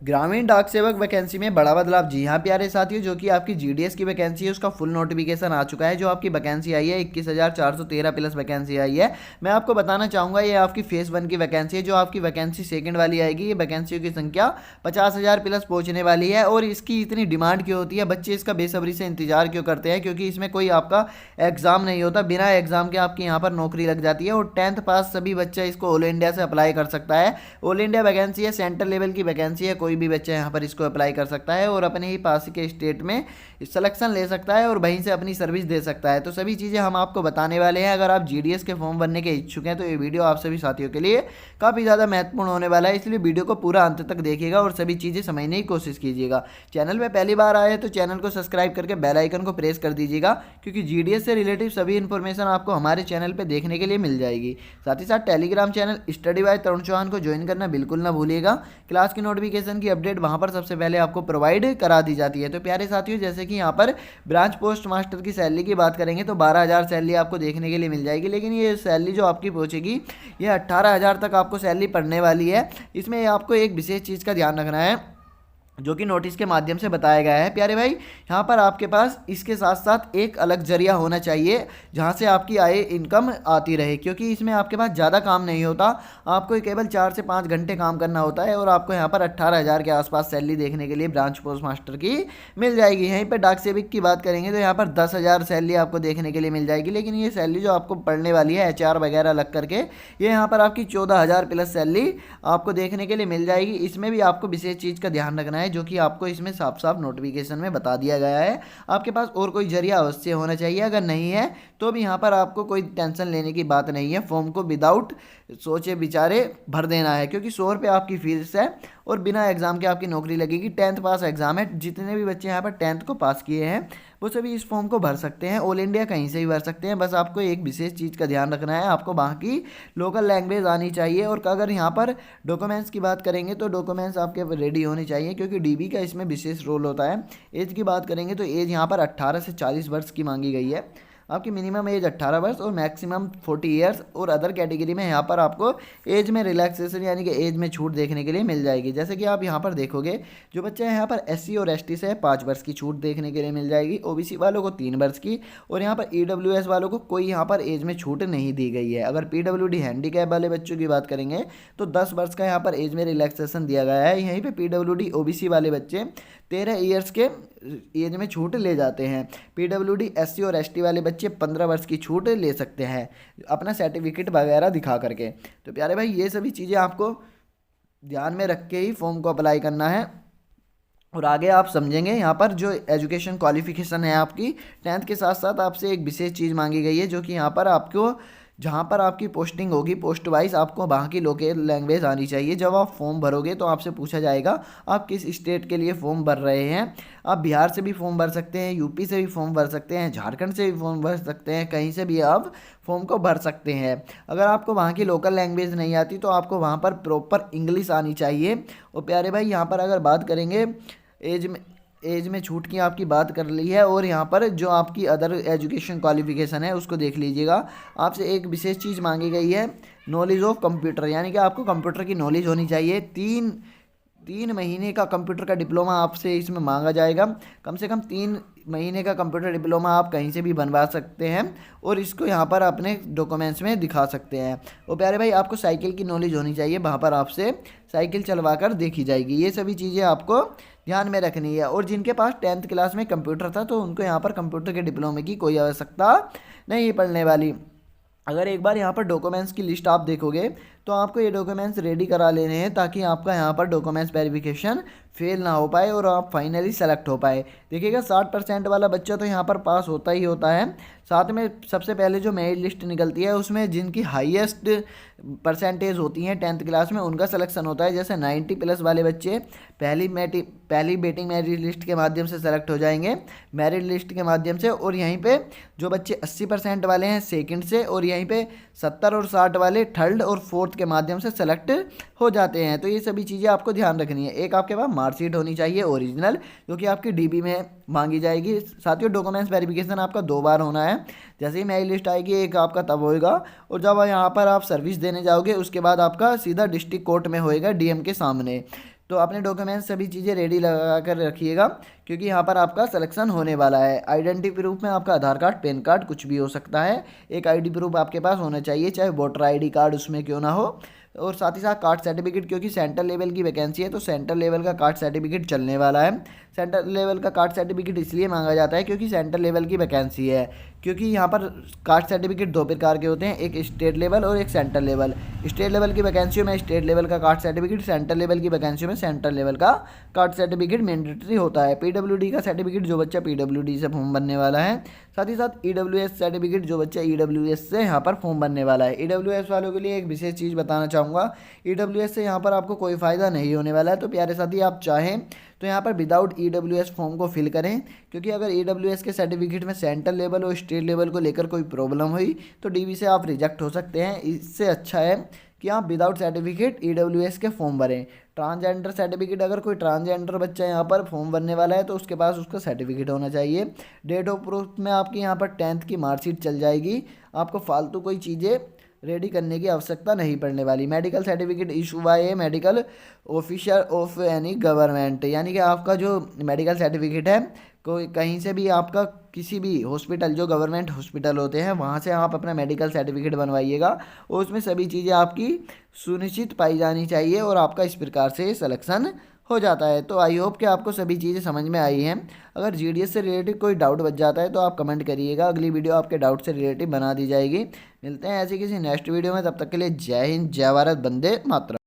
ग्रामीण डाक सेवक वैकेंसी में बड़ा बदलाव। जी हाँ प्यारे साथियों, जो कि आपकी जीडीएस की वैकेंसी है उसका फुल नोटिफिकेशन आ चुका है। जो आपकी वैकेंसी आई है 21,413 प्लस वैकेंसी आई है। मैं आपको बताना चाहूँगा ये आपकी फेज़ 1 की वैकेंसी है। जो आपकी वैकेंसी सेकंड वाली आएगी, ये वैकेंसियों की संख्या 50,000 प्लस पहुँचने वाली है। और इसकी इतनी डिमांड क्यों होती है, बच्चे इसका बेसब्री से इंतजार क्यों करते हैं, क्योंकि इसमें कोई आपका एग्ज़ाम नहीं होता, बिना एग्ज़ाम के आपकी यहाँ पर नौकरी लग जाती है। और 10th पास सभी बच्चा इसको ऑल इंडिया से अप्लाई कर सकता है। ऑल इंडिया वैकेंसी है, सेंट्रल लेवल की वैकेंसी है, कोई भी बच्चा यहाँ पर इसको अप्लाई कर सकता है और अपने ही पास के स्टेट में सिलेक्शन ले सकता है और वहीं से अपनी सर्विस दे सकता है। तो सभी चीज़ें हम आपको बताने वाले हैं। अगर आप जीडीएस के फॉर्म भरने के इच्छुक हैं तो ये वीडियो आप सभी साथियों के लिए काफ़ी ज़्यादा महत्वपूर्ण होने वाला है, इसलिए वीडियो को पूरा अंत तक देखिएगा और सभी चीज़ें समझने की कोशिश कीजिएगा। चैनल में पहली बार आए तो चैनल को सब्सक्राइब करके बेल आइकन को प्रेस कर दीजिएगा, क्योंकि जीडीएस से रिलेटिव सभी इन्फॉर्मेशन आपको हमारे चैनल पर देखने के लिए मिल जाएगी। साथ ही साथ टेलीग्राम चैनल स्टडी बाय तरुण चौहान को ज्वाइन करना बिल्कुल ना भूलिएगा। क्लास की नोटिफिकेशन की अपडेट वहां पर सबसे पहले आपको प्रोवाइड करा दी जाती है। तो प्यारे साथियों, जैसे कि यहाँ पर ब्रांच पोस्ट मास्टर की सैलरी की बात करेंगे तो 12,000 सैलरी आपको देखने के लिए मिल जाएगी, लेकिन ये सैलरी जो आपकी पहुंचेगी ये 18,000 तक आपको सैलरी पड़ने वाली है। इसमें आपको एक विशेष चीज़ का ध्यान रखना है जो कि नोटिस के माध्यम से बताया गया है। प्यारे भाई, यहाँ पर आपके पास इसके साथ साथ एक अलग जरिया होना चाहिए जहाँ से आपकी आय इनकम आती रहे, क्योंकि इसमें आपके पास ज़्यादा काम नहीं होता। आपको केवल 4 से 5 घंटे काम करना होता है और आपको यहाँ पर 18,000 के आसपास सैलरी देखने के लिए ब्रांच पोस्ट मास्टर की मिल जाएगी। यहीं पर डाक सेवक की बात करेंगे तो यहाँ पर 10,000 सैलरी आपको देखने के लिए मिल जाएगी, लेकिन ये सैलरी जो आपको पड़ने वाली है HR वगैरह लग करके, ये यहाँ पर आपकी 14,000 प्लस सैलरी आपको देखने के लिए मिल जाएगी। इसमें भी आपको विशेष चीज़ का ध्यान रखना है जो कि आपको इसमें साफ साफ नोटिफिकेशन में बता दिया गया है। आपके पास और कोई जरिया अवश्य होना चाहिए, अगर नहीं है तो भी यहाँ पर आपको कोई टेंशन लेने की बात नहीं है। फॉर्म को विदाउट सोचे विचारे भर देना है, क्योंकि 100 रुपये आपकी फीस है और बिना एग्जाम के आपकी नौकरी लगेगी। 10th पास एग्जाम है, जितने भी बच्चे यहाँ पर 10th को पास किए हैं वो सभी इस फॉर्म को भर सकते हैं। ऑल इंडिया कहीं से भी भर सकते हैं। बस आपको एक विशेष चीज़ का ध्यान रखना है, आपको वहाँ की लोकल लैंग्वेज आनी चाहिए। और अगर यहाँ पर डॉक्यूमेंट्स की बात करेंगे तो डॉक्यूमेंट्स आपके रेडी होने चाहिए, क्योंकि डीबी का इसमें विशेष रोल होता है। एज की बात करेंगे तो एज यहाँ पर 18 से 40 वर्ष की मांगी गई है। आपकी मिनिमम एज 18 वर्ष और मैक्सिमम 40 ईयर्स। और अदर कैटेगरी में यहाँ पर आपको एज में रिलैक्सेशन यानी कि एज में छूट देखने के लिए मिल जाएगी। जैसे कि आप यहाँ पर देखोगे, जो बच्चे हैं यहाँ पर SC और ST से 5 वर्ष की छूट देखने के लिए मिल जाएगी, OBC वालों को 3 वर्ष की, और यहाँ पर EWS वालों को कोई यहाँ पर एज में छूट नहीं दी गई है। अगर PWD हैंडीकैप वाले बच्चों की बात करेंगे तो 10 वर्ष का यहाँ पर एज में रिलैक्सेशन दिया गया है। यहीं पर PWD OBC वाले बच्चे 13 ईयर्स के एज में छूट ले जाते हैं। PWD SC और ST वाले बच्चे 15 वर्ष की छूट ले सकते हैं अपना सर्टिफिकेट वगैरह दिखा करके। तो प्यारे भाई, ये सभी चीज़ें आपको ध्यान में रख के ही फॉर्म को अप्लाई करना है। और आगे आप समझेंगे। यहाँ पर जो एजुकेशन क्वालिफिकेशन है आपकी 10th के साथ साथ आपसे एक विशेष चीज़ मांगी गई है, जो कि यहाँ पर आपको जहाँ पर आपकी पोस्टिंग होगी पोस्ट वाइज आपको वहाँ की लोकल लैंग्वेज आनी चाहिए। जब आप फॉर्म भरोगे तो आपसे पूछा जाएगा आप किस स्टेट के लिए फॉर्म भर रहे हैं। आप बिहार से भी फॉर्म भर सकते हैं, यूपी से भी फॉर्म भर सकते हैं, झारखंड से भी फॉर्म भर सकते हैं, कहीं से भी आप फॉर्म को भर सकते हैं। अगर आपको वहाँ की लोकल लैंग्वेज नहीं आती तो आपको वहाँ पर प्रॉपर इंग्लिश आनी चाहिए। और प्यारे भाई, यहाँ पर अगर बात करेंगे एज में छूट की आपकी बात कर ली है, और यहाँ पर जो आपकी अदर एजुकेशन क्वालिफिकेशन है उसको देख लीजिएगा। आपसे एक विशेष चीज़ मांगी गई है, नॉलेज ऑफ कंप्यूटर, यानी कि आपको कंप्यूटर की नॉलेज होनी चाहिए। तीन महीने का कंप्यूटर का डिप्लोमा आपसे इसमें मांगा जाएगा। कम से कम 3 महीने का कंप्यूटर डिप्लोमा आप कहीं से भी बनवा सकते हैं और इसको यहाँ पर अपने डॉक्यूमेंट्स में दिखा सकते हैं। और प्यारे भाई, आपको साइकिल की नॉलेज होनी चाहिए, वहाँ पर आपसे साइकिल चलवा कर देखी जाएगी। ये सभी चीज़ें आपको ध्यान में रखनी है। और जिनके पास 10th क्लास में कंप्यूटर था तो उनको यहाँ पर कंप्यूटर के डिप्लोमे की कोई आवश्यकता नहीं पड़ने वाली। अगर एक बार यहाँ पर डॉक्यूमेंट्स की लिस्ट आप देखोगे तो आपको ये डॉक्यूमेंट्स रेडी करा लेने हैं, ताकि आपका यहाँ पर डॉक्यूमेंट्स वेरिफिकेशन फेल ना हो पाए और आप फाइनली सेलेक्ट हो पाए। देखिएगा, 60% वाला बच्चा तो यहाँ पर पास होता ही होता है। साथ में सबसे पहले जो मेरिट लिस्ट निकलती है उसमें जिनकी हाईएस्ट परसेंटेज होती हैं 10th क्लास में उनका सिलेक्शन होता है। जैसे 90 प्लस वाले बच्चे पहली बेटिंग मेरिट लिस्ट के माध्यम से सेलेक्ट हो जाएंगे, मेरिट लिस्ट के माध्यम से। और यहीं पे जो बच्चे 80% वाले हैं सेकंड से, और यहीं पे 70 और 60 वाले थर्ड और फोर्थ के माध्यम से सेलेक्ट हो जाते हैं। तो ये सभी चीज़ें आपको ध्यान रखनी है। एक आपके पास मार्कशीट होनी चाहिए ओरिजिनल, जो कि आपकी DB में मांगी जाएगी। साथियों, डॉक्यूमेंट्स वेरिफिकेशन आपका 2 बार होना है। जैसे ही मेरी लिस्ट आएगी एक आपका तब होएगा, और जब यहाँ पर आप सर्विस देने जाओगे उसके बाद आपका सीधा डिस्ट्रिक्ट कोर्ट में होएगा DM के सामने। तो अपने डॉक्यूमेंट्स सभी चीज़ें रेडी लगा कर रखिएगा, क्योंकि यहाँ पर आपका सिलेक्शन होने वाला है। आइडेंटिटी प्रूफ में आपका आधार कार्ड, पैन कार्ड कुछ भी हो सकता है। एक आईडी प्रूफ आपके पास होना चाहिए, चाहे वोटर आईडी कार्ड उसमें क्यों ना हो। और साथ ही साथ कास्ट सर्टिफिकेट, क्योंकि सेंट्रल लेवल की वैकेंसी है तो सेंट्रल लेवल का कास्ट सर्टिफिकेट चलने वाला है। सेंट्रल लेवल का कास्ट सर्टिफिकेट इसलिए मांगा जाता है क्योंकि सेंट्रल लेवल की वैकेंसी है। क्योंकि यहाँ पर कास्ट सर्टिफिकेट दो प्रकार के होते हैं, एक स्टेट लेवल और एक सेंट्रल लेवल। स्टेट लेवल की वैकेंसियों में स्टेट लेवल का कास्ट सर्टिफिकेट, सेंट्रल लेवल की वैकेंसियों में सेंट्रल लेवल का कास्ट सर्टिफिकेट मैंडेटरी होता है। पीडब्ल्यूडी का सर्टिफिकेट जो बच्चा पीडब्ल्यूडी से फॉर्म भरने वाला है, साथ ही साथ ईडब्ल्यूएस सर्टिफिकेट जो बच्चा ईडब्ल्यूएस से यहाँ पर फॉर्म भरने वाला है। ईडब्ल्यूएस वालों के लिए एक विशेष चीज़ बताना चाहूँगा, ईडब्ल्यूएस से यहाँ पर आपको कोई फ़ायदा नहीं होने वाला है। तो प्यारे साथी, आप चाहें तो यहाँ पर विदाउट ईडब्ल्यूएस फॉर्म को फिल करें, क्योंकि अगर ईडब्ल्यूएस के सर्टिफिकेट में सेंट्रल लेवल और स्टेट लेवल को लेकर कोई प्रॉब्लम हुई तो डीवी से आप रिजेक्ट हो सकते हैं। इससे अच्छा है कि आप विदाउट सर्टिफिकेट ईडब्ल्यूएस के फॉर्म भरें। ट्रांसजेंडर सर्टिफिकेट, अगर कोई ट्रांसजेंडर बच्चा यहाँ पर फॉर्म भरने वाला है तो उसके पास उसका सर्टिफिकेट होना चाहिए। डेट ऑफ प्रूफ में आपकी यहाँ पर 10th की मार्कशीट चल जाएगी, आपको फालतू कोई चीज़ें रेडी करने की आवश्यकता नहीं पड़ने वाली। Medical certificate issue bye A medical officer of any government, यानी कि आपका जो मेडिकल सर्टिफिकेट है कोई कहीं से भी, आपका किसी भी हॉस्पिटल जो गवर्नमेंट हॉस्पिटल होते हैं वहाँ से आप अपना मेडिकल सर्टिफिकेट बनवाइएगा और उसमें सभी चीज़ें आपकी सुनिश्चित पाई जानी चाहिए और आपका इस प्रकार से सिलेक्शन हो जाता है। तो आई होप कि आपको सभी चीज़ें समझ में आई हैं। अगर जीडीएस से रिलेटेड कोई डाउट बच जाता है तो आप कमेंट करिएगा, अगली वीडियो आपके डाउट से रिलेटेड बना दी जाएगी। मिलते हैं ऐसे किसी नेक्स्ट वीडियो में, तब तक के लिए जय हिंद, जय भारत, वंदे मातरम।